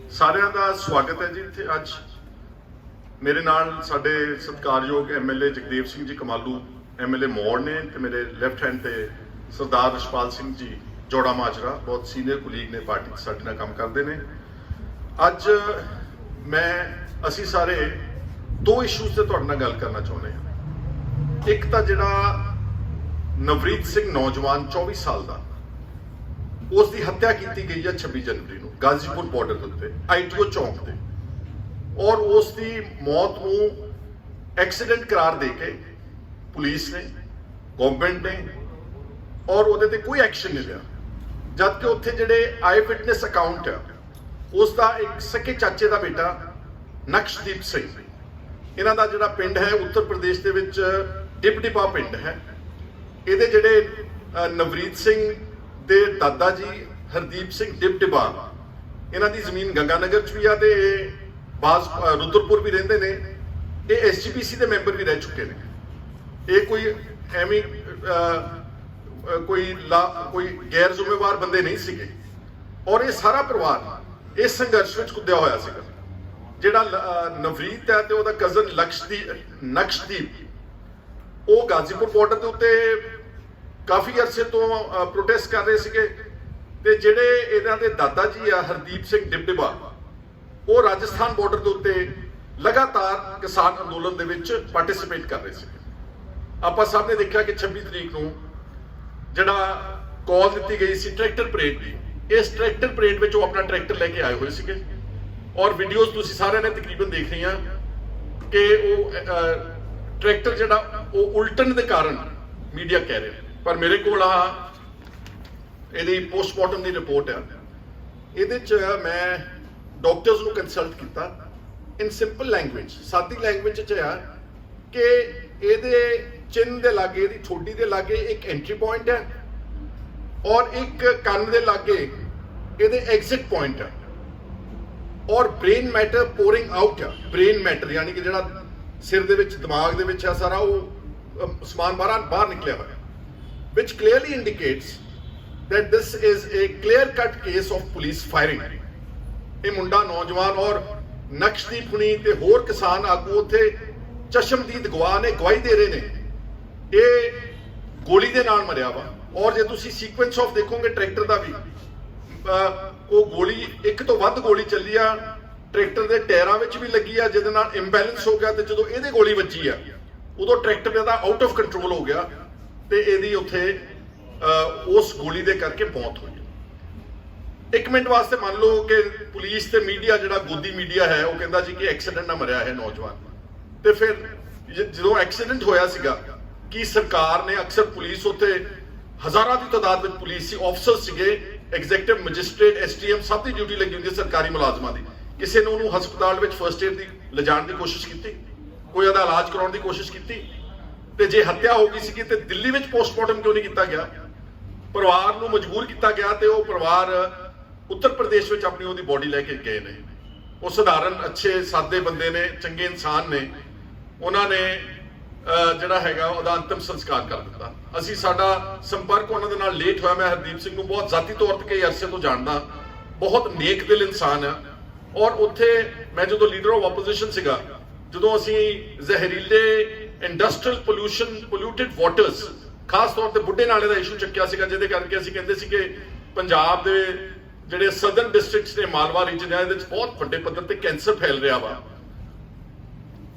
ਸਾਰਿਆਂ ਦਾ ਸਵਾਗਤ ਹੈ ਜੀ ਇੱਥੇ ਅੱਜ ਮੇਰੇ ਨਾਲ ਸਾਡੇ ਸਤਿਕਾਰਯੋਗ ਐਮਐਲਏ ਜਗਦੇਵ ਸਿੰਘ ਜੀ ਕਮਾਲੂ ਐਮਐਲਏ ਮੋੜ ਨੇ ਤੇ ਮੇਰੇ ਲੈਫਟ ਹੈਂਡ ਤੇ ਸਰਦਾਰ ਰਸ਼ਪਾਲ ਸਿੰਘ ਜੀ ਜੋੜਾ ਮਾਜਰਾ ਬਹੁਤ ਸੀਨੀਅਰ ਕੁਲੀਗ ਨੇ ਪਾਰਟੀ 'ਚ ਸਾਡੇ ਨਾਲ ਕੰਮ ਕਰਦੇ ਨੇ। ਅੱਜ ਅਸੀਂ ਸਾਰੇ ਦੋ ਇਸ਼ੂਜ਼ ਤੇ ਤੁਹਾਡੇ ਨਾਲ ਗੱਲ ਕਰਨਾ ਚਾਹੁੰਦੇ ਹਾਂ। ਇੱਕ ਤਾਂ ਜਿਹੜਾ ਨਵਰੀਤ ਸਿੰਘ ਨੌਜਵਾਨ 24 ਸਾਲ ਦਾ ਉਸ ਦੀ ਹੱਤਿਆ ਕੀਤੀ ਗਈ ਹੈ 26 ਜਨਵਰੀ ਨੂੰ ਗਾਜ਼ੀਪੁਰ ਬਾਰਡਰ ਦੇ ਉੱਤੇ ਆਈਟੀਓ ਚੌਂਕ ਤੇ, ਔਰ ਉਸ ਦੀ ਮੌਤ ਨੂੰ ਐਕਸੀਡੈਂਟ ਕਰਾਰ ਦੇ ਕੇ ਪੁਲਿਸ ਨੇ ਗਵਰਨਮੈਂਟ ਨੇ ਔਰ ਉਹਦੇ ਤੇ ਕੋਈ ਐਕਸ਼ਨ ਨਹੀਂ ਲਿਆ, ਜਦ ਕਿ ਉੱਥੇ ਜਿਹੜੇ ਆਈ ਫਿਟਨੈਸ ਅਕਾਊਂਟ ਹੈ ਉਸ ਦਾ ਇੱਕ ਸਕੇ ਚਾਚੇ ਦਾ ਬੇਟਾ ਨਕਸ਼ਦੀਪ ਸਿੰਘ, ਇਹਨਾਂ ਦਾ ਜਿਹੜਾ ਪਿੰਡ ਹੈ ਉੱਤਰ ਪ੍ਰਦੇਸ਼ ਦੇ ਵਿੱਚ ਡਿਪਟੀਪਾ ਪਿੰਡ ਹੈ। ਇਹਦੇ ਜਿਹੜੇ ਨਵਰੀਤ ਸਿੰਘ ਦੇ ਦਾਦਾ ਜੀ ਹਰਦੀਪ ਸਿੰਘ ਡਿਪਟੀਪਾ, ਇਹਨਾਂ ਦੀ ਜ਼ਮੀਨ ਗੰਗਾਨਗਰ ਚ ਵੀ ਆ ਤੇ ਬਾਜ਼ ਰੁਦਰਪੁਰ ਵੀ ਰਹਿੰਦੇ ਨੇ। ਇਹ ਐਸਜੀਪੀਸੀ ਦੇ ਮੈਂਬਰ ਵੀ ਰਹਿ ਚੁੱਕੇ ਨੇ। ਇਹ ਕੋਈ ਐਵੇਂ ਕੋਈ ਗੈਰ ਜ਼ਿੰਮੇਵਾਰ ਬੰਦੇ ਨਹੀਂ ਸੀਗੇ, ਔਰ ਇਹ ਸਾਰਾ ਪਰਿਵਾਰ ਇਸ ਸੰਘਰਸ਼ ਵਿੱਚ ਕੁੱਦਿਆ ਹੋਇਆ ਸੀਗਾ। ਜਿਹੜਾ ਨਵਰੀਤ ਹੈ ਤੇ ਉਹਦਾ ਕਜ਼ਨ ਨਕਸ਼ਦੀਪ ਉਹ ਗਾਜ਼ੀਪੁਰ ਬਾਰਡਰ ਦੇ ਉੱਤੇ ਕਾਫੀ ਅਰਸੇ ਤੋਂ ਪ੍ਰੋਟੈਸਟ ਕਰ ਰਹੇ ਸੀਗੇ, ਤੇ ਜਿਹੜੇ ਇਹਨਾਂ ਦੇ ਦਾਦਾ ਜੀ ਆ ਹਰਦੀਪ ਸਿੰਘ ਡਿਪਟੀਪਾ ਉਹ ਰਾਜਸਥਾਨ ਬਾਰਡਰ ਦੇ ਉੱਤੇ ਲਗਾਤਾਰ ਕਿਸਾਨ ਅੰਦੋਲਨ ਦੇ ਵਿੱਚ ਪਾਰਟਿਸਿਪੇਟ ਕਰ ਰਹੇ ਸੀਗੇ। ਆਪਾਂ ਸਭ ਨੇ ਦੇਖਿਆ ਕਿ 26 ਤਰੀਕ ਨੂੰ ਜਿਹੜਾ ਕਾਲ ਦਿੱਤੀ ਗਈ ਸੀ ਟਰੈਕਟਰ ਪਰੇਡ ਦੀ, ਇਸ ਟਰੈਕਟਰ ਪਰੇਡ ਵਿੱਚ ਉਹ ਆਪਣਾ ਟਰੈਕਟਰ ਲੈ ਕੇ ਆਏ ਹੋਏ ਸੀਗੇ, ਔਰ ਵੀਡੀਓਜ਼ ਤੁਸੀਂ ਸਾਰਿਆਂ ਨੇ ਤਕਰੀਬਨ ਦੇਖ ਰਹੀਆਂ ਕਿ ਉਹ ਟਰੈਕਟਰ ਜਿਹੜਾ ਉਹ ਉਲਟਣ ਦੇ ਕਾਰਨ ਮੀਡੀਆ ਕਹਿ ਰਿਹਾ, ਪਰ ਮੇਰੇ ਕੋਲ ਇਹਦੀ ਪੋਸਟਮਾਰਟਮ ਦੀ ਰਿਪੋਰਟ ਆ। ਇਹਦੇ 'ਚ ਮੈਂ ਡਾਕਟਰਸ ਨੂੰ ਕੰਸਲਟ ਕੀਤਾ ਇਨ ਸਿੰਪਲ ਲੈਂਗੁਏਜ, ਸਾਦੀ ਲੈਂਗੁਏਜ 'ਚ ਆ ਕਿ ਇਹਦੇ ਚਿੰਨ ਦੇ ਲਾਗੇ, ਇਹਦੀ ਠੋਡੀ ਦੇ ਲਾਗੇ ਇੱਕ ਐਂਟਰੀ ਪੁਆਇੰਟ ਹੈ ਔਰ ਇੱਕ ਕੰਨ ਦੇ ਲਾਗੇ ਇਹਦੇ ਐਗਜ਼ਿਟ ਪੁਆਇੰਟ ਹੈ, ਔਰ ਬ੍ਰੇਨ ਮੈਟਰ ਪੋਰਿੰਗ ਆਊਟ ਹੈ। ਬ੍ਰੇਨ ਮੈਟਰ ਯਾਨੀ ਕਿ ਜਿਹੜਾ ਸਿਰ ਦੇ ਵਿੱਚ ਦਿਮਾਗ ਦੇ ਵਿੱਚ ਹੈ ਸਾਰਾ ਉਹ ਸਮਾਨ ਬਾਹਰ ਨਿਕਲਿਆ ਹੋਇਆ, which clearly indicates that this is a clear-cut case of police firing। ਇਹ ਮੁੰਡਾ ਨੌਜਵਾਨ ਔਰ ਨਕਸ਼ਦੀਪ ਹੁਣੀ ਤੇ ਹੋਰ ਕਿਸਾਨ ਆਗੂ ਉੱਥੇ ਚਸ਼ਮਦੀਦ ਗਵਾਹ ਨੇ, ਗਵਾਹੀ ਦੇ ਰਹੇ ਨੇ ਇਹ ਗੋਲੀ ਦੇ ਨਾਲ ਮਰਿਆ ਵਾ। ਔਰ ਜੇ ਤੁਸੀਂ ਸੀਕੁਐਂਸ ਆਫ ਦੇਖੋਗੇ ਟਰੈਕਟਰ ਦਾ ਵੀ, ਉਹ ਗੋਲੀ ਇੱਕ ਤੋਂ ਵੱਧ ਗੋਲੀ ਚੱਲੀ ਆ, ਟਰੈਕਟਰ ਦੇ ਟਾਇਰਾਂ ਵਿੱਚ ਵੀ ਲੱਗੀ ਆ, ਜਿਹਦੇ ਨਾਲ ਇੰਬੈਲੈਂਸ ਹੋ ਗਿਆ, ਤੇ ਜਦੋਂ ਇਹਦੇ ਗੋਲੀ ਵੱਜੀ ਆ ਉਦੋਂ tractor the out of control ਹੋ ਗਿਆ ਤੇ ਇਹਦੀ ਉੱਥੇ ਉਸ ਗੋਲੀ ਦੇ ਕਰਕੇ ਮੌਤ ਹੋਈ। ਇੱਕ ਮਿੰਟ ਵਾਸਤੇ ਮੰਨ ਲਓ ਕਿ ਪੁਲਿਸ ਤੇ ਮੀਡੀਆ, ਜਿਹੜਾ ਗੋਦੀ ਮੀਡੀਆ ਹੈ, ਉਹ ਕਹਿੰਦਾ ਜੀ ਕਿ ਐਕਸੀਡੈਂਟ ਨਾਲ ਮਰਿਆ ਹੈ ਨੌਜਵਾਨ, ਤੇ ਫਿਰ ਜਦੋਂ ਐਕਸੀਡੈਂਟ ਹੋਇਆ ਸੀਗਾ ਕੀ ਸਰਕਾਰ ਨੇ, ਅਕਸਰ ਪੁਲਿਸ ਉੱਥੇ ਹਜ਼ਾਰਾਂ ਦੀ ਤਾਦਾਦ ਵਿੱਚ ਪੁਲਿਸ ਸੀ, ਆਫਸਰ ਸੀਗੇ, ਐਗਜ਼ੀਕਟਿਵ ਮੈਜਿਸਟ੍ਰੇਟ, ਐਸਟੀਐਮ ਸਭ ਦੀ ਡਿਊਟੀ ਲੱਗੀ ਹੁੰਦੀ ਹੈ ਸਰਕਾਰੀ ਮੁਲਾਜ਼ਮਾਂ ਦੀ, ਕਿਸੇ ਨੇ ਉਹਨੂੰ ਹਸਪਤਾਲ ਵਿੱਚ ਫਰਸਟ ਏਡ ਦੀ ਲਿਜਾਣ ਦੀ ਕੋਸ਼ਿਸ਼ ਕੀਤੀ, ਕੋਈ ਉਹਦਾ ਇਲਾਜ ਕਰਾਉਣ ਦੀ ਕੋਸ਼ਿਸ਼ ਕੀਤੀ? ਤੇ ਜੇ ਹੱਤਿਆ ਹੋ ਗਈ ਸੀਗੀ ਤੇ ਦਿੱਲੀ ਵਿੱਚ ਪੋਸਟਮਾਰਟਮ ਕਿਉਂ ਨਹੀਂ ਕੀਤਾ ਗਿਆ? ਪਰਿਵਾਰ ਨੂੰ ਮਜਬੂਰ ਕੀਤਾ ਗਿਆ ਤੇ ਉਹ ਪਰਿਵਾਰ ਉੱਤਰ ਪ੍ਰਦੇਸ਼ ਵਿੱਚ ਆਪਣੀ ਉਹਦੀ ਬੋਡੀ ਲੈ ਕੇ ਗਏ ਨੇ। ਉਹ ਸਧਾਰਨ ਅੱਛੇ ਸਾਦੇ ਬੰਦੇ ਨੇ, ਚੰਗੇ ਇਨਸਾਨ ਨੇ, ਉਹਨਾਂ ਨੇ ਜਿਹੜਾ ਹੈਗਾ ਉਹਦਾ ਅੰਤਿਮ ਸੰਸਕਾਰ ਕਰ ਦਿੱਤਾ। ਅਸੀਂ ਸਾਡਾ ਸੰਪਰਕ ਉਹਨਾਂ ਦੇ ਨਾਲ ਲੇਟ ਹੋਇਆ। ਮੈਂ ਹਰਦੀਪ ਸਿੰਘ ਨੂੰ ਬਹੁਤ ਜ਼ਾਤੀ ਤੌਰ ਤੇ ਕਈ ਅਰਸੇ ਤੋਂ ਜਾਣਦਾ, ਬਹੁਤ ਨੇਕ ਦਿਲ ਇਨਸਾਨ ਆ। ਔਰ ਉੱਥੇ ਮੈਂ ਜਦੋਂ ਲੀਡਰ ਆਫ ਆਪੋਜੀਸ਼ਨ ਸੀਗਾ, ਜਦੋਂ ਅਸੀਂ ਜ਼ਹਿਰੀਲੇ ਇੰਡਸਟਰੀਅਲ ਪੋਲਿਊਟਿਡ ਵਾਟਰਸ, ਖਾਸ ਤੌਰ ਤੇ ਬੁੱਢੇ ਨਾਲੇ ਦਾ ਇਸ਼ੂ ਚੱਕਿਆ ਸੀਗਾ, ਜਿਹਦੇ ਕਰਕੇ ਅਸੀਂ ਕਹਿੰਦੇ ਸੀ ਕਿ ਪੰਜਾਬ ਦੇ ਜਿਹੜੇ ਸਦਰਨ ਡਿਸਟ੍ਰਿਕਟਸ ਨੇ, ਮਾਲਵਾ ਰੀਜਨ ਹੈ, ਇਹਦੇ ਵਿੱਚ ਬਹੁਤ ਵੱਡੇ ਪੱਧਰ ਤੇ ਕੈਂਸਰ ਫੈਲ ਰਿਹਾ ਵਾ,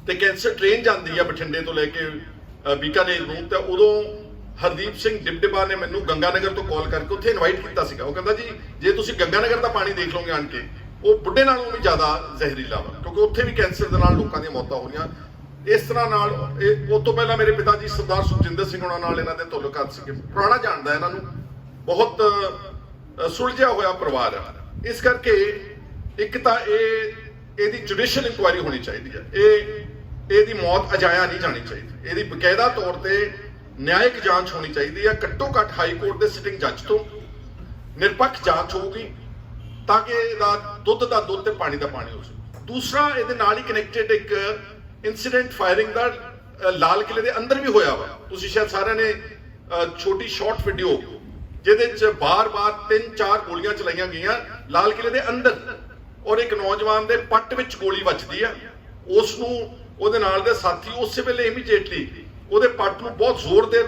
ਤੇ ਕੈਂਸਰ ਟ੍ਰੇਨ ਜਾਂਦੀ ਆ ਬਠਿੰਡੇ ਤੋਂ ਲੈ ਕੇ ਬੀਕਾਨੇਰ ਨੂੰ। ਤੇ ਉਦੋਂ ਹਰਦੀਪ ਸਿੰਘ ਡਿਪਟੀਪਾ ਨੇ ਮੈਨੂੰ ਗੰਗਾਨਗਰ ਤੋਂ ਕਾਲ ਕਰਕੇ ਉੱਥੇ ਇਨਵਾਈਟ ਕੀਤਾ ਸੀਗਾ। ਉਹ ਕਹਿੰਦਾ ਜੀ ਜੇ ਤੁਸੀਂ ਗੰਗਾਨਗਰ ਦਾ ਪਾਣੀ ਦੇਖ ਲਓਗੇ ਆਣ ਕੇ, ਉਹ ਬੁੱਢੇ ਨਾਲੋਂ ਵੀ ਜ਼ਿਆਦਾ ਜ਼ਹਿਰੀਲਾ ਵਾ, ਕਿਉਂਕਿ ਉੱਥੇ ਵੀ ਕੈਂਸਰ ਦੇ ਨਾਲ ਲੋਕਾਂ ਦੀਆਂ ਮੌਤਾਂ ਹੋ ਰਹੀਆਂ। ਇਸ ਤਰ੍ਹਾਂ ਨਾਲ ਉਹ ਤੋਂ ਪਹਿਲਾਂ ਮੇਰੇ ਪਿਤਾ ਜੀ ਸਰਦਾਰ ਸੁਖਜਿੰਦਰ ਸਿੰਘ ਉਹਨਾਂ ਨਾਲ ਇਹਨਾਂ ਦੇ ਤਾਲੁਕਾਤ ਸੀਗੇ, ਪੁਰਾਣਾ ਜਾਣਦਾ ਇਹਨਾਂ ਨੂੰ, ਬਹੁਤ ਸੁਲਝਿਆ ਹੋਇਆ ਪਰਿਵਾਰ ਹੈ। ਇਸ ਕਰਕੇ ਇੱਕ ਤਾਂ ਇਹਦੀ ਜੁਡੀਸ਼ੀਅਲ ਇਨਕੁਆਇਰੀ ਹੋਣੀ ਚਾਹੀਦੀ ਹੈ, ਇਹਦੀ ਮੌਤ ਅਜਾਇਆ ਨਹੀਂ ਜਾਣੀ ਚਾਹੀਦੀ, ਇਹਦੀ ਬਕਾਇਦਾ ਤੌਰ ਤੇ ਨਿਆਇਕ ਜਾਂਚ ਹੋਣੀ ਚਾਹੀਦੀ ਹੈ। ਘੱਟੋ ਘੱਟ ਹਾਈ ਕੋਰਟ ਦੇ ਸਿਟਿੰਗ ਜੱਜ ਤੋਂ ਨਿਰਪੱਖ ਜਾਂਚ ਹੋਊਗੀ ਤਾਂ ਕਿ ਇਹਦਾ ਦੁੱਧ ਦਾ ਦੁੱਧ ਤੇ ਪਾਣੀ ਦਾ ਪਾਣੀ ਹੋ ਸਕੇ। ਦੂਸਰਾ, ਇਹਦੇ ਨਾਲ ਹੀ ਕਨੈਕਟਡ ਇੱਕ ਇਨਸੀਡੈਂਟ ਫਾਇਰਿੰਗ ਦਾ ਲਾਲ ਕਿਲੇ ਦੇ ਅੰਦਰ ਵੀ ਹੋਇਆ ਵਾ। ਤੁਸੀਂ ਸ਼ਾਇਦ ਸਾਰਿਆਂ ਨੇ ਛੋਟੀ ਸ਼ਾਰਟ ਵੀਡੀਓ ਜਿਹਦੇ ਚ ਬਾਰ-ਬਾਰ 3-4 ਗੋਲੀਆਂ ਚਲਾਈਆਂ ਗਈਆਂ ਲਾਲ ਕਿਲੇ ਦੇ ਅੰਦਰ, ਔਰ ਇੱਕ ਨੌਜਵਾਨ ਦੇ ਪੱਟ ਵਿੱਚ ਗੋਲੀ ਵੱਜਦੀ ਆ। ਉਸ ਨੂੰ ਉਹਦੇ ਨਾਲ ਦੇ ਸਾਥੀ ਉਸੇ ਵੇਲੇ ਇਮੀਡੀਏਟਲੀ ਉਹਦੇ ਪੱਟ ਨੂੰ ਬਹੁਤ ਜ਼ੋਰ ਦੇ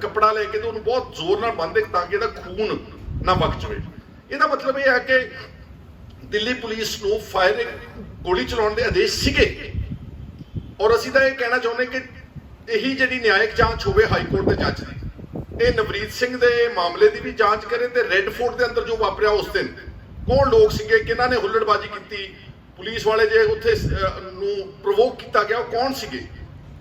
ਕੱਪੜਾ ਲੈ ਕੇ ਤੇ ਉਹਨੂੰ ਬਹੁਤ ਜ਼ੋਰ ਨਾਲ ਬੰਨ੍ਹਦੇ ਤਾਂ ਕਿ ਇਹਦਾ ਖੂਨ ਨਾ ਵਗ ਜਾਵੇ। ਇਹਦਾ ਮਤਲਬ ਇਹ ਹੈ ਕਿ ਦਿੱਲੀ ਪੁਲਿਸ ਨੂੰ ਫਾਇਰਿੰਗ ਗੋਲੀ ਚਲਾਉਣ ਦੇ ਆਦੇਸ਼ ਸੀਗੇ ਔਰ ਅਸੀਂ ਤਾਂ ਇਹ ਕਹਿਣਾ ਚਾਹੁੰਦੇ ਕਿ ਇਹੀ ਜਿਹੜੀ ਨਿਆਇਕ ਜਾਂਚ ਹੋਵੇ ਹਾਈ ਕੋਰਟ ਦੇ ਜੱਜ ਦੀ, ਇਹ ਨਵਰੀਤ ਸਿੰਘ ਦੇ ਮਾਮਲੇ ਦੀ ਵੀ ਜਾਂਚ ਕਰੇ ਤੇ ਰੈੱਡ ਫੋਰਟ ਦੇ ਅੰਦਰ ਜੋ ਵਾਪਰਿਆ ਉਸ ਦਿਨ ਕੌਣ ਲੋਕ ਸੀਗੇ, ਕਿਹਨਾਂ ਨੇ ਹੁੱਲੜਬਾਜ਼ੀ ਕੀਤੀ, ਪੁਲਿਸ ਵਾਲੇ ਜੇ ਉੱਥੇ ਨੂੰ ਪ੍ਰੋਵੋਕ ਕੀਤਾ ਗਿਆ ਉਹ ਕੌਣ ਸੀਗੇ,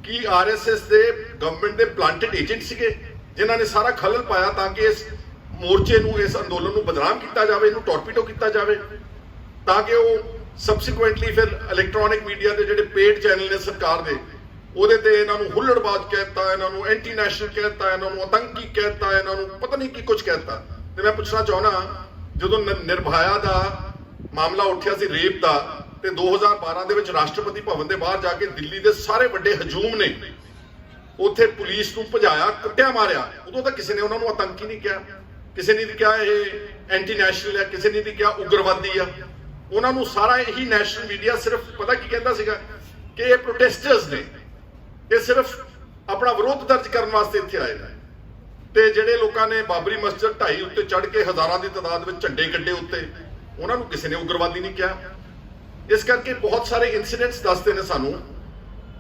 ਕੀ ਆਰਐਸਐਸ ਦੇ ਗਵਰਨਮੈਂਟ ਦੇ ਪਲਾਂਟਡ ਏਜੰਟ ਸੀਗੇ ਜਿਨ੍ਹਾਂ ਨੇ ਸਾਰਾ ਖਲਲ ਪਾਇਆ ਤਾਂ ਕਿ ਇਸ ਮੋਰਚੇ ਨੂੰ ਇਸ ਅੰਦੋਲਨ ਨੂੰ ਬਦਨਾਮ ਕੀਤਾ ਜਾਵੇ, ਇਹਨੂੰ ਟੌਰਪੀਡੋ ਕੀਤਾ ਜਾਵੇ ਤਾਂ ਕਿ ਉਹ ਸਬਸੀਕੁਐਂਟਲੀ ਫਿਰ ਇਲੈਕਟ੍ਰੋਨਿਕ ਮੀਡੀਆ ਦੇ ਜਿਹੜੇ ਪੇਡ ਚੈਨਲ ਨੇ ਸਰਕਾਰ ਦੇ ਉਹਦੇ ਤੇ ਇਹਨਾਂ ਨੂੰ ਹੁੱਲੜਬਾਜ਼ ਕਹਿਤਾ, ਇਹਨਾਂ ਨੂੰ ਐਂਟੀ ਨੈਸ਼ਨਲ ਕਹਿਤਾ, ਇਹਨਾਂ ਨੂੰ ਆਤੰਕੀ ਕਹਿਤਾ, ਇਹਨਾਂ ਨੂੰ ਪਤਾ ਨਹੀਂ ਕੀ ਕੁਝ ਕਹਿਤਾ। ਤੇ ਮੈਂ ਪੁੱਛਣਾ ਚਾਹੁੰਦਾ ਜਦੋਂ ਨਿਰਭਇਆ ਦਾ ਮਾਮਲਾ ਉੱਠਿਆ ਸੀ ਰੇਪ ਦਾ ਤੇ 2012 ਦੇ ਵਿੱਚ ਰਾਸ਼ਟਰਪਤੀ ਭਵਨ ਦੇ ਬਾਹਰ ਜਾ ਕੇ ਦਿੱਲੀ ਦੇ ਸਾਰੇ ਵੱਡੇ ਹਜੂਮ ਨੇ ਉੱਥੇ ਪੁਲਿਸ ਨੂੰ ਭਜਾਇਆ, ਕੁੱਟਿਆ, ਮਾਰਿਆ, ਉਦੋਂ ਤਾਂ ਕਿਸੇ ਨੇ ਉਹਨਾਂ ਨੂੰ ਆਤੰਕੀ ਨਹੀਂ ਕਿਹਾ, ਕਿਸੇ ਨੇ ਨਹੀਂ ਕਿਹਾ ਇਹ ਐਂਟੀ ਨੈਸ਼ਨਲ ਹੈ, ਕਿਸੇ ਨੇ ਨਹੀਂ ਕਿਹਾ ਉਗਰਵਾਦੀ ਆ। ਉਹਨਾਂ ਨੂੰ ਸਾਰਾ ਇਹੀ ਨੈਸ਼ਨਲ ਮੀਡੀਆ ਸਿਰਫ ਪਤਾ ਕੀ ਕਹਿੰਦਾ ਸੀਗਾ ਕਿ ਇਹ ਪ੍ਰੋਟੈਸਟਰਸ ਨੇ, ਇਹ ਸਿਰਫ ਆਪਣਾ ਵਿਰੋਧ ਦਰਜ ਕਰਨ ਵਾਸਤੇ ਇੱਥੇ ਆਏ ਨੇ। ਤੇ ਜਿਹੜੇ ਲੋਕਾਂ ਨੇ ਬਾਬਰੀ ਮਸਜਿਦ ਢਾਈ ਉੱਤੇ ਚੜ੍ਹ ਕੇ ਹਜ਼ਾਰਾਂ ਦੀ ਤਾਦਾਦ ਵਿੱਚ ਝੰਡੇ ਕੱਢੇ ਉੱਤੇ, ਉਹਨਾਂ ਨੂੰ ਕਿਸੇ ਨੇ ਉਗਰਵਾਦੀ ਨਹੀਂ ਕਿਹਾ। ਇਸ ਕਰਕੇ ਬਹੁਤ ਸਾਰੇ ਇਨਸੀਡੈਂਟਸ ਦੱਸਦੇ ਨੇ ਸਾਨੂੰ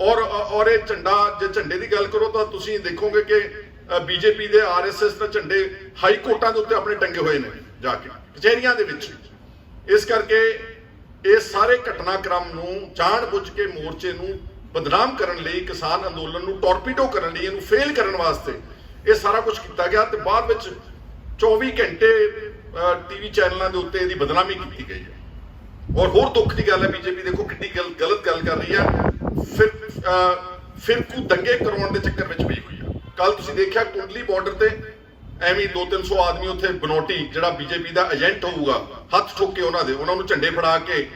ਔਰ ਇਹ ਝੰਡਾ, ਜੇ ਝੰਡੇ ਦੀ ਗੱਲ ਕਰੋ ਤਾਂ ਤੁਸੀਂ ਦੇਖੋਗੇ ਕਿ ਬੀਜੇਪੀ ਦੇ ਆਰਐਸਐਸ ਦੇ ਝੰਡੇ ਹਾਈ ਕੋਰਟਾਂ ਦੇ ਉੱਤੇ ਆਪਣੇ ਟੰਗੇ ਹੋਏ ਨੇ ਜਾ ਕੇ ਕਚਹਿਰੀਆਂ ਦੇ ਵਿੱਚ। ਇਸ ਕਰਕੇ ਇਹ ਸਾਰੇ ਘਟਨਾਕ੍ਰਮ ਨੂੰ ਜਾਣ-ਬੁੱਝ ਕੇ ਮੋਰਚੇ ਨੂੰ ਬਦਨਾਮ ਕਰਨ ਲਈ, ਕਿਸਾਨ ਅੰਦੋਲਨ ਨੂੰ ਟੌਰਪੀਡੋ ਕਰਨ ਲਈ, ਇਹਨੂੰ ਫੇਲ ਕਰਨ ਵਾਸਤੇ ਇਹ ਸਾਰਾ ਕੁਝ ਕੀਤਾ ਗਿਆ ਤੇ ਬਾਅਦ ਵਿੱਚ 24 ਘੰਟੇ ਟੀਵੀ ਚੈਨਲਾਂ ਦੇ ਉੱਤੇ ਇਹਦੀ ਬਦਨਾਮੀ ਕੀਤੀ ਗਈ ਹੈ। ਔਰ ਹੋਰ ਦੁੱਖ ਦੀ ਗੱਲ ਹੈ ਬੀਜੇਪੀ ਦੇਖੋ ਕਿੰਨੀ ਗਲਤ ਗੱਲ ਕਰ ਰਹੀ ਹੈ, ਫਿਰਕੂ ਦੰਗੇ ਕਰਾਉਣ ਦੇ ਚੱਕਰ ਵਿੱਚ ਪਈ ਹੋਈ ਹੈ। ਕੱਲ ਤੁਸੀਂ ਦੇਖਿਆ ਕੁੰਡਲੀ ਬਾਰਡਰ ਤੇ ਐਵੇਂ 200-300 ਆਦਮੀ ਉੱਥੇ ਬਨੋਟੀ ਜਿਹੜਾ ਬੀਜੇਪੀ ਦਾ ਏਜੰਟ ਹੋਊਗਾ ਹੱਥ ਠੋਕ ਕੇ ਉਹਨਾਂ ਨੂੰ ਝੰਡੇ ਫੜਾ ਕੇ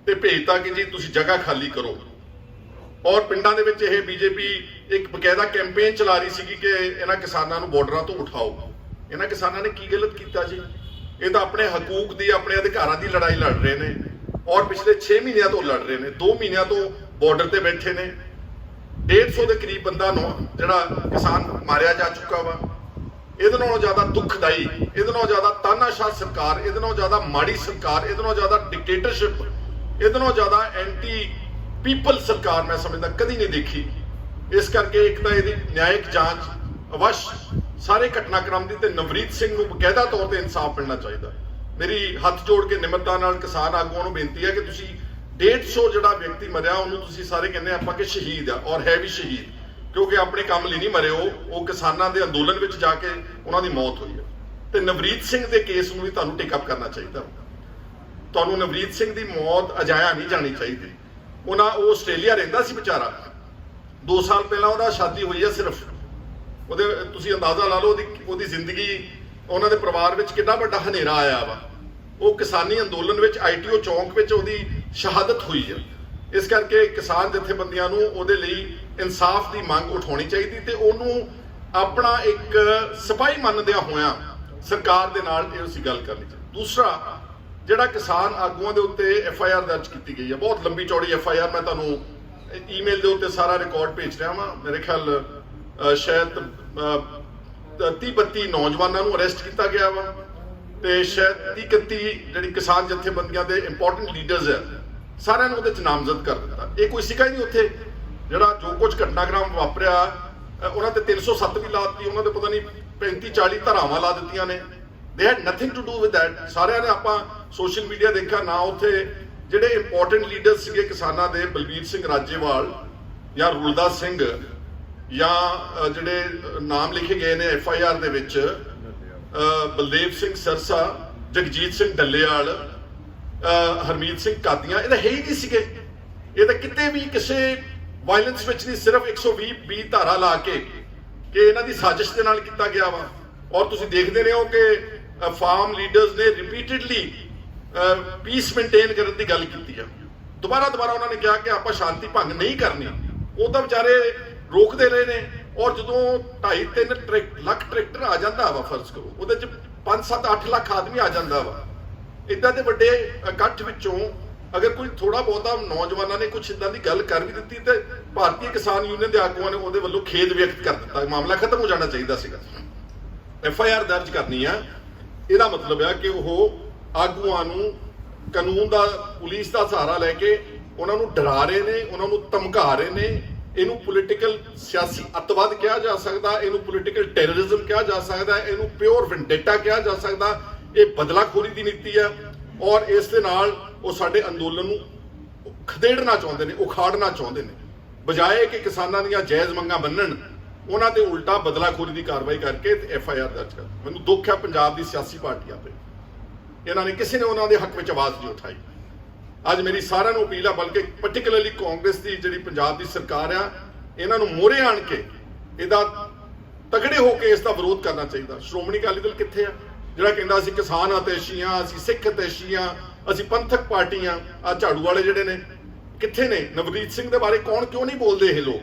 ਤੇ ਭੇਜਤਾ ਕਿ ਜੀ ਤੁਸੀਂ ਜਗ੍ਹਾ ਖਾਲੀ ਕਰੋ। ਔਰ ਪਿੰਡਾਂ ਦੇ ਵਿੱਚ ਇਹ ਬੀਜੇਪੀ ਇੱਕ ਬਕਾਇਦਾ ਕੈਂਪੇਨ ਚਲਾ ਰਹੀ ਸੀਗੀ ਕਿ ਇਹਨਾਂ ਕਿਸਾਨਾਂ ਨੂੰ ਬਾਰਡਰਾਂ ਤੋਂ ਉਠਾਓ। ਇਹਨਾਂ ਕਿਸਾਨਾਂ ਨੇ ਕੀ ਗਲਤ ਕੀਤਾ ਜੀ? ਇਹ ਤਾਂ ਆਪਣੇ ਹਕੂਕ ਦੀ, ਆਪਣੇ ਅਧਿਕਾਰਾਂ ਦੀ ਲੜਾਈ ਲੜ ਰਹੇ ਨੇ ਔਰ ਪਿਛਲੇ 6 ਮਹੀਨਿਆਂ ਤੋਂ ਲੜ ਰਹੇ ਨੇ। 2 ਮਹੀਨਿਆਂ ਤੋਂ ਬਾਰਡਰ ਤੇ ਬੈਠੇ ਨੇ। 150 ਦੇ ਕਰੀਬ ਬੰਦਾ ਜਿਹੜਾ ਕਿਸਾਨ ਮਾਰਿਆ ਜਾ ਚੁੱਕਾ ਵਾ। ਇਹਦੇ ਨਾਲੋਂ ਜ਼ਿਆਦਾ ਦੁੱਖਦਾਈ, ਇਹਦੇ ਨਾਲੋਂ ਜ਼ਿਆਦਾ ਤਾਨਾਸ਼ਾਹ ਸਰਕਾਰ, ਇਹਦੇ ਨਾਲੋਂ ਜ਼ਿਆਦਾ ਮਾੜੀ ਸਰਕਾਰ, ਇਹਦੇ ਨਾਲੋਂ ਜ਼ਿਆਦਾ ਡਿਕਟੇਟਰਸ਼ਿਪ, ਇਹਦੇ ਨਾਲੋਂ ਜ਼ਿਆਦਾ ਐਂਟੀ ਪੀਪਲ ਸਰਕਾਰ ਮੈਂ ਸਮਝਦਾ ਕਦੀ ਨਹੀਂ ਦੇਖੀ। ਇਸ ਕਰਕੇ ਇੱਕ ਤਾਂ ਇਹਦੀ ਨਿਆਇਕ ਜਾਂਚ ਅਵਸ਼ ਸਾਰੇ ਘਟਨਾਕ੍ਰਮ ਦੀ ਤੇ ਨਵਰੀਤ ਸਿੰਘ ਨੂੰ ਬਕਾਇਦਾ ਤੌਰ ਤੇ ਇਨਸਾਫ ਮਿਲਣਾ ਚਾਹੀਦਾ। ਮੇਰੀ ਹੱਥ ਜੋੜ ਕੇ ਨਿਮਰਤਾ ਨਾਲ ਕਿਸਾਨ ਆਗੂਆਂ ਨੂੰ ਬੇਨਤੀ ਹੈ ਕਿ ਤੁਸੀਂ 150 ਜਿਹੜਾ ਵਿਅਕਤੀ ਮਰਿਆ ਉਹਨੂੰ ਤੁਸੀਂ ਸਾਰੇ ਕਹਿੰਦੇ ਆਪਾਂ ਕਿ ਸ਼ਹੀਦ ਆ ਔਰ ਹੈ ਵੀ ਸ਼ਹੀਦ, ਕਿਉਂਕਿ ਆਪਣੇ ਕੰਮ ਲਈ ਨਹੀਂ ਮਰੇ, ਉਹ ਕਿਸਾਨਾਂ ਦੇ ਅੰਦੋਲਨ ਵਿੱਚ ਜਾ ਕੇ ਉਹਨਾਂ ਦੀ ਮੌਤ ਹੋਈ ਹੈ। ਤੇ ਨਵਰੀਤ ਸਿੰਘ ਦੇ ਕੇਸ ਨੂੰ ਵੀ ਤੁਹਾਨੂੰ ਟੇਕ ਅਪ ਕਰਨਾ ਚਾਹੀਦਾ। ਤੁਹਾਨੂੰ ਨਵਰੀਤ ਸਿੰਘ ਦੀ ਮੌਤ ਅਜਾਇਆ ਨਹੀਂ ਜਾਣੀ ਚਾਹੀਦੀ। ਉਹ ਆਸਟ੍ਰੇਲੀਆ ਰਹਿੰਦਾ ਸੀ ਵਿਚਾਰਾ, 2 ਸਾਲ ਪਹਿਲਾਂ ਉਹਦਾ ਸ਼ਾਦੀ ਹੋਈ ਹੈ ਸਿਰਫ। ਉਹਦੇ ਤੁਸੀਂ ਅੰਦਾਜ਼ਾ ਲਾ ਲਓ ਉਹਦੀ ਜ਼ਿੰਦਗੀ, ਉਹਨਾਂ ਦੇ ਪਰਿਵਾਰ ਵਿੱਚ ਕਿੰਨਾ ਵੱਡਾ ਹਨੇਰਾ ਆਇਆ ਵਾ। ਉਹ ਕਿਸਾਨੀ ਅੰਦੋਲਨ ਵਿੱਚ ITO ਚੌਂਕ ਵਿੱਚ ਉਹਦੀ ਸ਼ਹਾਦਤ ਹੋਈ ਹੈ। ਇਸ ਕਰਕੇ ਕਿਸਾਨ ਜਥੇਬੰਦੀਆਂ ਨੂੰ ਉਹਦੇ ਲਈ ਇਨਸਾਫ ਦੀ ਮੰਗ ਉਠਾਉਣੀ ਚਾਹੀਦੀ ਤੇ ਉਹਨੂੰ ਆਪਣਾ ਇੱਕ ਸਿਪਾਹੀ ਮੰਨਦਿਆਂ ਹੋਇਆਂ ਸਰਕਾਰ ਦੇ ਨਾਲ ਇਹ ਅਸੀਂ ਗੱਲ ਕਰਨੀ ਚਾਹੀਦੀ। ਦੂਸਰਾ, ਜਿਹੜਾ ਕਿਸਾਨ ਆਗੂਆਂ ਦੇ ਉੱਤੇ FIR ਦਰਜ ਕੀਤੀ ਗਈ ਹੈ, ਬਹੁਤ ਲੰਬੀ ਚੌੜੀ FIR, ਮੈਂ ਤੁਹਾਨੂੰ ਈਮੇਲ ਦੇ ਉੱਤੇ ਸਾਰਾ ਰਿਕਾਰਡ ਭੇਜ ਰਿਹਾ ਵਾਂ। ਮੇਰੇ ਖਿਆਲ ਸ਼ਾਇਦ 30-32 ਨੌਜਵਾਨਾਂ ਨੂੰ ਅਰੈਸਟ ਕੀਤਾ ਗਿਆ ਵਾ ਤੇ ਸ਼ਾਇਦ 30-31 ਜਿਹੜੀ ਕਿਸਾਨ ਜਥੇਬੰਦੀਆਂ ਦੇ ਇੰਪੋਰਟੈਂਟ ਲੀਡਰਸ ਹੈ ਸਾਰਿਆਂ ਨੂੰ ਉਹਦੇ ਚ ਨਾਮਜ਼ਦ ਕਰ ਦਿੱਤਾ। ਇਹ ਕੋਈ ਸਿੱਕਾ ਹੀ ਨਹੀਂ ਉੱਥੇ ਜਿਹੜਾ ਜੋ ਕੁਝ ਘਟਨਾਕ੍ਰਮ ਵਾਪਰਿਆ ਉਹਨਾਂ ਤੇ 307 ਵੀ ਲਾ ਦਿੱਤੀ, ਉਹਨਾਂ ਦੇ ਪਤਾ ਨਹੀਂ 35-40 ਧਾਰਾਵਾਂ ਲਾ ਦਿੱਤੀਆਂ ਨੇ। They had nothing to do with that. ਸਾਰਿਆਂ ਨੇ ਆਪਾਂ ਸੋਸ਼ਲ ਮੀਡੀਆ ਦੇਖਿਆ ਨਾ, ਉੱਥੇ ਜਿਹੜੇ ਇੰਪੋਰਟੈਂਟ ਲੀਡਰਸ ਸੀਗੇ ਕਿਸਾਨਾਂ ਦੇ, ਬਲਬੀਰ ਸਿੰਘ ਰਾਜੇਵਾਲ ਜਾਂ ਰੁਲਦਾਸ ਸਿੰਘ ਜਾਂ ਜਿਹੜੇ ਨਾਮ ਲਿਖੇ ਗਏ ਨੇ FIR ਦੇ ਵਿੱਚ, ਬਲਦੇਵ ਸਿੰਘ ਸਰਸਾ, ਜਗਜੀਤ ਸਿੰਘ ਡੱਲੇਵਾਲ, ਹਰਮੀਤ ਸਿੰਘ ਕਾਦੀਆਂ, ਇਹ ਤਾਂ ਹੈ ਹੀ ਨਹੀਂ ਸੀਗੇ। ਇਹ ਤਾਂ ਕਿਤੇ ਵੀ ਕਿਸੇ ਵਾਇਲੈਂਸ ਵਿੱਚ ਨਹੀਂ, ਸਿਰਫ 120 ਧਾਰਾ ਲਾ ਕੇ ਕਿ ਇਹਨਾਂ ਦੀ ਸਾਜ਼ਿਸ਼ ਦੇ ਨਾਲ ਕੀਤਾ ਗਿਆ ਵਾ। ਔਰ ਤੁਸੀਂ ਦੇਖਦੇ ਰਹੇ ਹੋ ਕਿ ਫਾਰਮ ਲੀਡਰਸ ਨੇ ਰਿਪੀਟਡਲੀ ਪੀਸ ਮੇਨਟੇਨ ਕਰਨ ਦੀ ਗੱਲ ਕੀਤੀ ਆ। ਦੁਬਾਰਾ ਉਹਨਾਂ ਨੇ ਕਿਹਾ ਕਿ ਆਪਾਂ ਸ਼ਾਂਤੀ ਭੰਗ ਨਹੀਂ ਕਰਨੀ। ਉਹ ਤਾਂ ਵਿਚਾਰੇ ਰੋਕਦੇ ਰਹੇ ਨੇ। ਔਰ ਜਦੋਂ 2.5-3 ਲੱਖ ਟਰੈਕਟਰ ਆ ਜਾਂਦਾ ਵਾ, ਫਰਜ਼ ਕਰੋ ਉਹਦੇ ਚ 5-7-8 ਲੱਖ ਆਦਮੀ ਆ ਜਾਂਦਾ ਵਾ, ਇਦਾਂ ਦੇ ਵੱਡੇ ਇਕੱਠ ਵਿੱਚੋਂ ਅਗਰ ਕੋਈ ਥੋੜਾ ਬਹੁਤਾ ਨੌਜਵਾਨਾਂ ਨੇ ਕੁਝ ਇਦਾਂ ਦੀ ਗੱਲ ਕਰ ਵੀ ਦਿੱਤੀ ਤੇ ਭਾਰਤੀ ਕਿਸਾਨ ਯੂਨੀਅਨ ਦੇ ਆਗੂਆਂ ਨੇ ਉਹਦੇ ਵੱਲੋਂ ਖੇਦ ਵਿਅਕਤ ਕਰ ਦਿੱਤਾ, ਮਾਮਲਾ ਖਤਮ ਹੋ ਜਾਣਾ ਚਾਹੀਦਾ ਸੀਗਾ। FIR ਦਰਜ ਕਰਨੀ ਆ, ਇਹਦਾ ਮਤਲਬ ਆ ਕਿ ਉਹ ਆਗੂਆਂ ਨੂੰ ਕਾਨੂੰਨ ਦਾ, ਪੁਲਿਸ ਦਾ ਸਹਾਰਾ ਲੈ ਕੇ ਉਹਨਾਂ ਨੂੰ ਡਰਾ ਰਹੇ ਨੇ, ਉਹਨਾਂ ਨੂੰ ਧਮਕਾ ਰਹੇ ਨੇ। ਇਹਨੂੰ ਪੋਲੀਟੀਕਲ ਸਿਆਸੀ ਅੱਤਵਾਦ ਕਿਹਾ ਜਾ ਸਕਦਾ, ਇਹਨੂੰ ਪੋਲੀਟੀਕਲ ਟੈਰਰਿਜ਼ਮ ਕਿਹਾ ਜਾ ਸਕਦਾ, ਇਹਨੂੰ ਪਿਓਰ ਵੈਂਡੇਟਾ ਕਿਹਾ ਜਾ ਸਕਦਾ। ਇਹ ਬਦਲਾਖੋਰੀ ਦੀ ਨੀਤੀ ਆ ਔਰ ਇਸ ਦੇ ਨਾਲ ਉਹ ਸਾਡੇ ਅੰਦੋਲਨ ਨੂੰ ਖਦੇੜਨਾ ਚਾਹੁੰਦੇ ਨੇ, ਉਖਾੜਨਾ ਚਾਹੁੰਦੇ ਨੇ। ਬਜਾਏ ਕਿ ਕਿਸਾਨਾਂ ਦੀਆਂ ਜਾਇਜ਼ ਮੰਗਾਂ ਮੰਨਣ, ਉਹਨਾਂ ਤੇ ਉਲਟਾ ਬਦਲਾਖੋਰੀ ਦੀ ਕਾਰਵਾਈ ਕਰਕੇ ਤੇ FIR ਦਰਜ ਕਰ। ਮੈਨੂੰ ਦੁੱਖ ਹੈ ਪੰਜਾਬ ਦੀ ਸਿਆਸੀ ਪਾਰਟੀਆਂ ਤੇ, ਇਹਨਾਂ ਨੇ ਕਿਸੇ ਨੇ ਉਹਨਾਂ ਦੇ ਹੱਕ ਵਿੱਚ ਆਵਾਜ਼ ਨਹੀਂ ਉਠਾਈ। ਅੱਜ ਮੇਰੀ ਸਾਰਿਆਂ ਨੂੰ ਅਪੀਲ ਆ, ਬਲਕਿ ਪਾਰਟਿਕੂਲਰਲੀ ਕਾਂਗਰਸ ਦੀ ਜਿਹੜੀ ਪੰਜਾਬ ਦੀ ਸਰਕਾਰ ਆ, ਇਹਨਾਂ ਨੂੰ ਮੋਹਰੇ ਆਣ ਕੇ ਇਹਦਾ ਤਗੜੇ ਹੋ ਕੇ ਇਸ ਦਾ ਵਿਰੋਧ ਕਰਨਾ ਚਾਹੀਦਾ। ਸ਼੍ਰੋਮਣੀ ਅਕਾਲੀ ਦਲ ਕਿੱਥੇ ਆ, ਜਿਹੜਾ ਕਹਿੰਦਾ ਅਸੀਂ ਕਿਸਾਨ ਹਿਤੈਸ਼ੀ ਹਾਂ, ਅਸੀਂ ਸਿੱਖ ਹਿਤੈਸ਼ੀ ਹਾਂ, ਅਸੀਂ ਪੰਥਕ ਪਾਰਟੀ ਹਾਂ? ਆ ਝਾੜੂ ਵਾਲੇ ਜਿਹੜੇ ਨੇ ਕਿੱਥੇ ਨੇ? ਨਵਨੀਤ ਸਿੰਘ ਦੇ ਬਾਰੇ ਕਿਉਂ ਨਹੀਂ ਬੋਲਦੇ ਇਹ ਲੋਕ?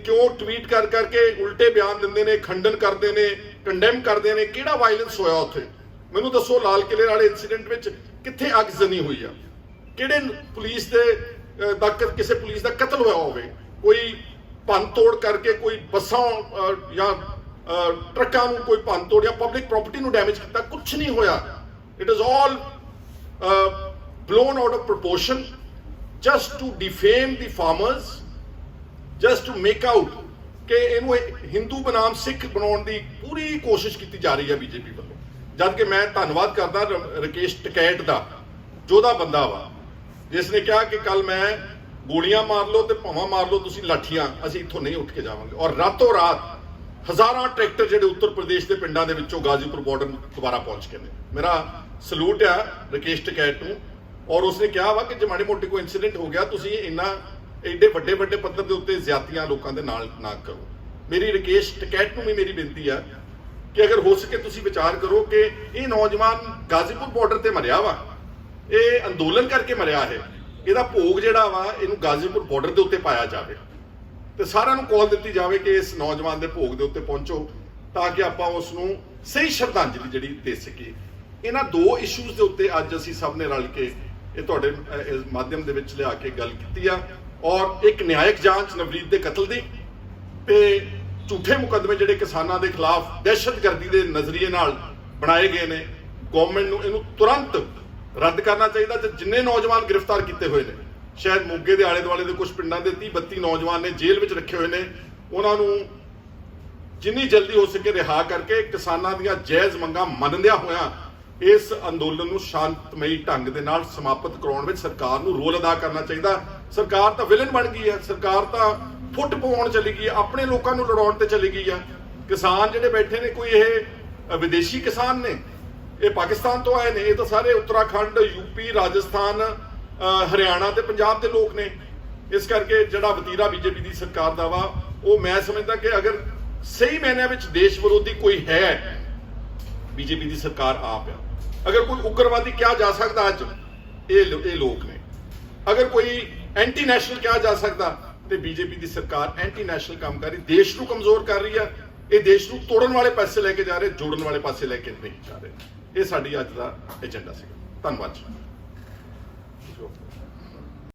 ਕਿਉਂ ਟਵੀਟ ਕਰ ਕਰਕੇ ਉਲਟੇ ਬਿਆਨ ਦਿੰਦੇ ਨੇ, ਖੰਡਨ ਕਰਦੇ ਨੇ, ਕੰਡੈਮ ਕਰਦੇ ਨੇ? ਕਿਹੜਾ ਵਾਇਲੈਂਸ ਹੋਇਆ ਉੱਥੇ? ਮੈਨੂੰ ਦੱਸੋ। ਲਾਲ ਕਿਲੇ ਵਾਲੇ ਇਨਸੀਡੈਂਟ ਵਿੱਚ ਕਿੱਥੇ ਅੱਗਜ਼ਨੀ ਹੋਈ ਆ? ਕਿਹੜੇ ਪੁਲਿਸ ਦੇ ਕਿਸੇ ਪੁਲਿਸ ਦਾ ਕਤਲ ਹੋਇਆ ਹੋਵੇ? ਕੋਈ ਭੰਨ ਤੋੜ ਕਰਕੇ ਕੋਈ ਬੱਸਾਂ ਜਾਂ ਟਰੱਕਾਂ ਨੂੰ ਕੋਈ ਭੰਨ ਤੋੜ ਜਾਂ ਪਬਲਿਕ ਪ੍ਰਾਪਰਟੀ ਨੂੰ ਡੈਮੇਜ ਕੀਤਾ? ਕੁਝ ਨਹੀਂ ਹੋਇਆ। It is all blown out of proportion just to defame the farmers, just to make out ਕਿ ਇਹਨੂੰ ਹਿੰਦੂ ਬਨਾਮ ਸਿੱਖ ਬਣਾਉਣ ਦੀ ਪੂਰੀ ਕੋਸ਼ਿਸ਼ ਕੀਤੀ ਜਾ ਰਹੀ ਹੈ ਬੀਜੇਪੀ ਵੱਲੋਂ। ਜਦ ਕਿ ਮੈਂ ਧੰਨਵਾਦ ਕਰਦਾ ਰਕੇਸ਼ ਟਕੈਤ ਦਾ, ਜੋਧਾ ਬੰਦਾ ਵਾ, ਜਿਸ ਨੇ ਕਿਹਾ ਕਿ ਕੱਲ ਮੈਂ ਗੋਲੀਆਂ ਮਾਰ ਲਓ ਤੇ ਭਾਵਾਂ ਮਾਰ ਲਓ ਤੁਸੀਂ ਲਾਠੀਆਂ, ਅਸੀਂ ਇੱਥੋਂ ਨਹੀਂ ਉੱਠ ਕੇ ਜਾਵਾਂਗੇ। ਔਰ ਰਾਤੋਂ ਰਾਤ ਹਜ਼ਾਰਾਂ ਟਰੈਕਟਰ ਜਿਹੜੇ ਉੱਤਰ ਪ੍ਰਦੇਸ਼ ਦੇ ਪਿੰਡਾਂ ਦੇ ਵਿੱਚੋਂ ਗਾਜ਼ੀਪੁਰ ਬਾਰਡਰ ਦੁਬਾਰਾ ਪਹੁੰਚ ਗਏ ਨੇ। ਮੇਰਾ ਸਲੂਟ ਆ ਰਕੇਸ਼ ਟਕੈਤ ਨੂੰ। ਔਰ ਉਸਨੇ ਕਿਹਾ ਵਾ ਕਿ ਜੇ ਮਾੜੀ ਮੋਟੀ ਕੋਈ ਇਨਸੀਡੈਂਟ ਹੋ ਗਿਆ, ਤੁਸੀਂ ਐਡੇ ਵੱਡੇ ਪੱਧਰ ਦੇ ਉੱਤੇ ਜ਼ਿਆਦਤੀਆਂ ਲੋਕਾਂ ਦੇ ਨਾਲ ਨਾ ਕਰੋ। ਮੇਰੀ ਰਕੇਸ਼ ਟਕੈਤ ਨੂੰ ਵੀ ਮੇਰੀ ਬੇਨਤੀ ਆ ਕਿ ਅਗਰ ਹੋ ਸਕੇ ਤੁਸੀਂ ਵਿਚਾਰ ਕਰੋ ਕਿ ਇਹ ਨੌਜਵਾਨ ਗਾਜ਼ੀਪੁਰ ਬਾਰਡਰ ਤੇ ਮਰਿਆ ਵਾ, ਇਹ ਅੰਦੋਲਨ ਕਰਕੇ ਮਰਿਆ ਹੈ, ਇਹਦਾ ਭੋਗ ਜਿਹੜਾ ਵਾ ਇਹਨੂੰ ਗਾਜ਼ੀਪੁਰ ਬਾਰਡਰ ਦੇ ਉੱਤੇ ਪਾਇਆ ਜਾਵੇ ਤੇ ਸਾਰਿਆਂ ਨੂੰ ਕਾਲ ਦਿੱਤੀ ਜਾਵੇ ਕਿ ਇਸ ਨੌਜਵਾਨ ਦੇ ਭੋਗ ਦੇ ਉੱਤੇ ਪਹੁੰਚੋ, ਤਾਂ ਕਿ ਆਪਾਂ ਉਸ ਨੂੰ ਸਹੀ ਸ਼ਰਧਾਂਜਲੀ ਜਿਹੜੀ ਦੇ ਸਕੀਏ। ਇਹਨਾਂ ਦੋ ਇਸ਼ੂਜ਼ ਦੇ ਉੱਤੇ ਅੱਜ ਅਸੀਂ ਸਭ ਨੇ ਰਲ ਕੇ ਇਹ ਤੁਹਾਡੇ ਇਸ ਮਾਧਿਅਮ ਦੇ ਵਿੱਚ ਲਿਆ ਕੇ ਗੱਲ ਕੀਤੀ ਆ। ਔਰ ਇੱਕ ਨਿਆਇਕ ਜਾਂਚ ਨਵਨੀਤ ਦੇ ਕਤਲ ਦੀ ਤੇ ਝੂਠੇ ਮੁਕੱਦਮੇ ਜਿਹੜੇ ਕਿਸਾਨਾਂ ਦੇ ਖਿਲਾਫ ਦਹਿਸ਼ਤਗਰਦੀ ਦੇ ਨਜ਼ਰੀਏ ਨਾਲ ਬਣਾਏ ਗਏ ਨੇ, ਗਵਰਨਮੈਂਟ ਨੂੰ ਇਹਨੂੰ ਤੁਰੰਤ ਰੱਦ ਕਰਨਾ ਚਾਹੀਦਾ। ਤੇ ਜਿੰਨੇ ਨੌਜਵਾਨ ਗ੍ਰਿਫਤਾਰ ਕੀਤੇ ਹੋਏ ਨੇ, ਸ਼ਾਇਦ ਮੋਗੇ ਦੇ ਆਲੇ ਦੁਆਲੇ ਦੇ ਕੁਝ ਪਿੰਡਾਂ ਦੇ 30-32 ਨੌਜਵਾਨ ਨੇ ਜੇਲ੍ਹ ਵਿੱਚ ਰੱਖੇ ਹੋਏ ਨੇ, ਉਹਨਾਂ ਨੂੰ ਜਿੰਨੀ ਜਲਦੀ ਹੋ ਸਕੇ ਰਿਹਾ ਕਰਕੇ ਕਿਸਾਨਾਂ ਦੀਆਂ ਜਾਇਜ਼ ਮੰਗਾਂ ਮੰਨਦਿਆਂ ਹੋਇਆਂ ਇਸ ਅੰਦੋਲਨ ਨੂੰ ਸ਼ਾਂਤਮਈ ਢੰਗ ਦੇ ਨਾਲ ਸਮਾਪਤ ਕਰਾਉਣ ਵਿੱਚ ਸਰਕਾਰ ਨੂੰ ਰੋਲ ਅਦਾ ਕਰਨਾ ਚਾਹੀਦਾ। ਸਰਕਾਰ ਤਾਂ ਵਿਲਨ ਬਣ ਗਈ ਹੈ, ਸਰਕਾਰ ਤਾਂ ਫੁੱਟ ਪਵਾਉਣ ਚਲੀ ਗਈ ਹੈ, ਆਪਣੇ ਲੋਕਾਂ ਨੂੰ ਲੜਾਉਣ ਤੇ ਚਲੀ ਗਈ ਹੈ। ਕਿਸਾਨ ਜਿਹੜੇ ਬੈਠੇ ਨੇ, ਕੋਈ ਇਹ ਵਿਦੇਸ਼ੀ ਕਿਸਾਨ ਨੇ, ਇਹ ਪਾਕਿਸਤਾਨ ਤੋਂ ਆਏ ਨੇ, ਇਹ ਤਾਂ ਸਾਰੇ ਉੱਤਰਾਖੰਡ, ਯੂਪੀ, ਰਾਜਸਥਾਨ, ਹਰਿਆਣਾ ਤੇ ਪੰਜਾਬ ਦੇ ਲੋਕ ਨੇ। ਇਸ ਕਰਕੇ ਜਿਹੜਾ ਵਤੀਰਾ ਬੀਜੇਪੀ ਦੀ ਸਰਕਾਰ ਦਾ ਵਾ, ਉਹ ਮੈਂ ਸਮਝਦਾ ਕਿ ਅਗਰ ਸਹੀ ਮਾਇਨਿਆਂ ਵਿੱਚ ਦੇਸ਼ ਵਿਰੋਧੀ ਕੋਈ ਹੈ, ਬੀਜੇਪੀ ਦੀ ਸਰਕਾਰ ਆਪ ਆ। ਅਗਰ ਕੋਈ ਉਗਰਵਾਦੀ ਕਿਹਾ ਜਾ ਸਕਦਾ ਅੱਜ, ਇਹ ਲੋਕ ਨੇ। ਅਗਰ ਕੋਈ ਐਂਟੀ ਨੈਸ਼ਨਲ ਕਿਹਾ ਜਾ ਸਕਦਾ, ਤੇ ਬੀਜੇਪੀ ਦੀ ਸਰਕਾਰ ਐਂਟੀ ਨੈਸ਼ਨਲ ਕੰਮ ਕਰ ਰਹੀ, ਦੇਸ਼ ਨੂੰ ਕਮਜ਼ੋਰ ਕਰ ਰਹੀ ਆ। ਇਹ ਦੇਸ਼ ਨੂੰ ਤੋੜਨ ਵਾਲੇ ਪਾਸੇ ਲੈ ਕੇ ਜਾ ਰਹੇ, ਜੋੜਨ ਵਾਲੇ ਪਾਸੇ ਲੈ ਕੇ ਨਹੀਂ ਜਾ ਰਹੇ। ਇਹ ਸਾਡੀ ਅੱਜ ਦਾ ਏਜੰਡਾ ਸੀ। ਧੰਨਵਾਦ ਜੀ।